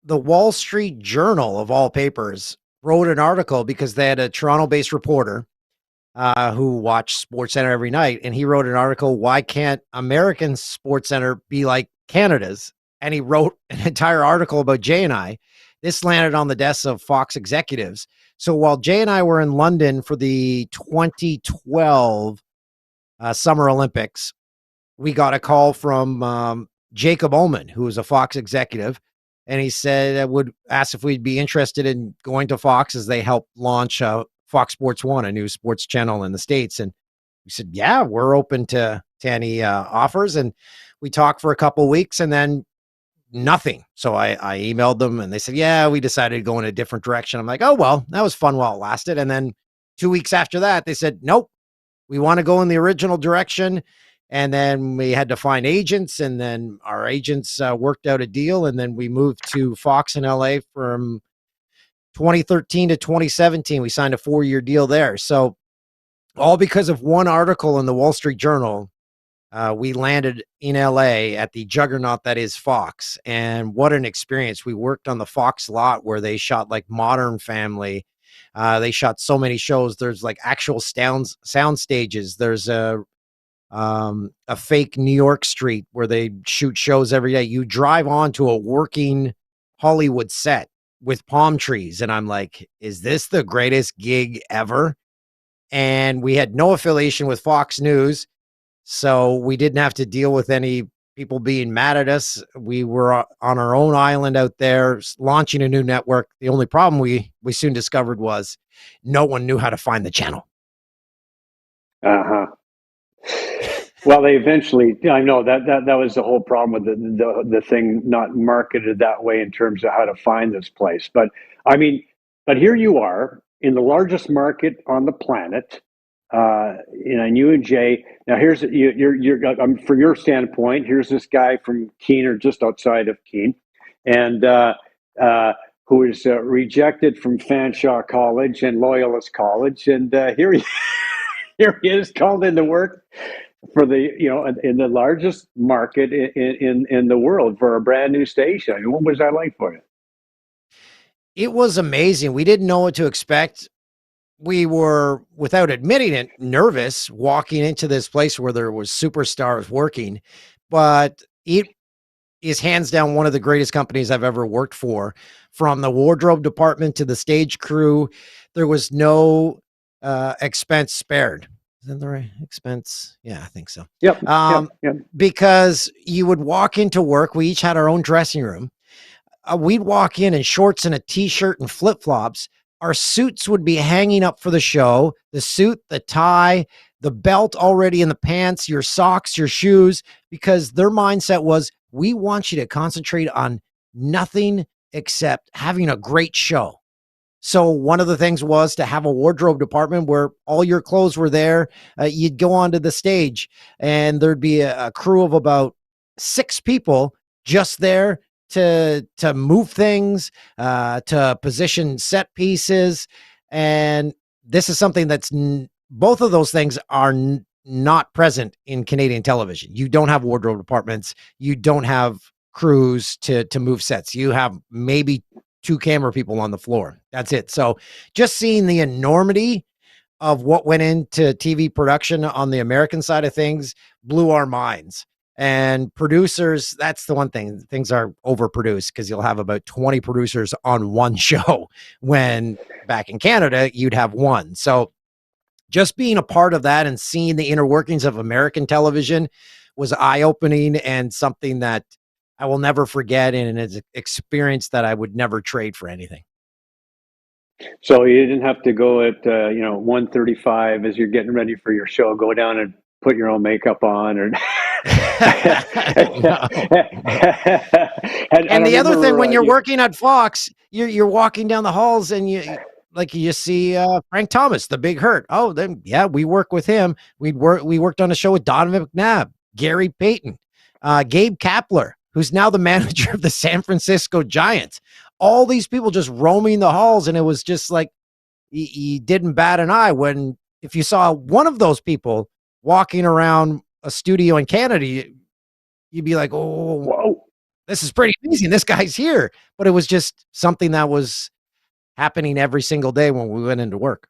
the Wall Street Journal, of all papers, wrote an article because they had a Toronto-based reporter who watched SportsCentre every night, and he wrote an article, "Why can't American SportsCentre be like Canada's?" And he wrote an entire article about Jay and I. This landed on the desks of Fox executives. So while Jay and I were in London for the 2012 Summer Olympics, we got a call from Jacob Ullman, who was a Fox executive, and he said would ask if we'd be interested in going to Fox as they help launch Fox Sports One, a new sports channel in the States. And we said, yeah, we're open to any offers. And we talked for a couple of weeks, and then nothing. So I emailed them, and they said, yeah, we decided to go in a different direction. I'm like, oh, well, that was fun while it lasted. And then 2 weeks after that, they said, nope, we want to go in the original direction. And then we had to find agents, and then our agents worked out a deal. And then we moved to Fox in LA from 2013 to 2017. We signed a 4-year deal there. So all because of one article in the Wall Street Journal, we landed in LA at the juggernaut that is Fox. And what an experience. We worked on the Fox lot where they shot like Modern Family. They shot so many shows. There's like actual sound stages. There's a fake New York street where they shoot shows every day. You drive onto a working Hollywood set with palm trees. And I'm like, is this the greatest gig ever? And we had no affiliation with Fox News, so we didn't have to deal with any people being mad at us. We were on our own island out there launching a new network. The only problem we soon discovered was no one knew how to find the channel. Uh-huh. Well, they eventually, I know that was the whole problem with the thing not marketed that way in terms of how to find this place. But I mean, but here you are in the largest market on the planet, and you and Jay. Now, here's you're from your standpoint. Here's this guy from Keene, or just outside of Keene, and who was rejected from Fanshawe College and Loyalist College, and here he is called into work for the in the largest market in the world for a brand new station. I mean, what was that like for you? It was amazing. We didn't know what to expect. We were, without admitting it, nervous walking into this place where there was superstars working, but it is hands down one of the greatest companies I've ever worked for. From the wardrobe department to the stage crew, there was no expense spared. Is that the right expense? Yeah, I think so. Yep. Because you would walk into work. We each had our own dressing room. We'd walk in shorts and a t-shirt and flip-flops. Our suits would be hanging up for the show. The suit, the tie, the belt already in the pants, your socks, your shoes, because their mindset was, we want you to concentrate on nothing except having a great show. So one of the things was to have a wardrobe department where all your clothes were there. You'd go onto the stage and there'd be a crew of about 6 people just there to move things, to position set pieces. And this is something that's both of those things are not present in Canadian television. You don't have wardrobe departments. You don't have crews to move sets. You have maybe 2 camera people on the floor. That's it. So just seeing the enormity of what went into TV production on the American side of things blew our minds. And producers, that's the one thing. Things are overproduced because you'll have about 20 producers on one show, when back in Canada, you'd have one. So just being a part of that and seeing the inner workings of American television was eye-opening, and something that I will never forget, and it's an experience that I would never trade for anything. So you didn't have to go at 1:35 as you're getting ready for your show, go down and put your own makeup on, or No. And the other thing, when you're working at Fox, you're walking down the halls and you see Frank Thomas, the Big Hurt. Oh, then yeah, we work with him. We worked on a show with Donovan McNabb, Gary Payton, Gabe Kapler, who's now the manager of the San Francisco Giants. All these people just roaming the halls, and it was just like you didn't bat an eye when, if you saw one of those people walking around a studio in Canada, you'd be like, oh, whoa, this is pretty amazing. This guy's here. But it was just something that was happening every single day when we went into work.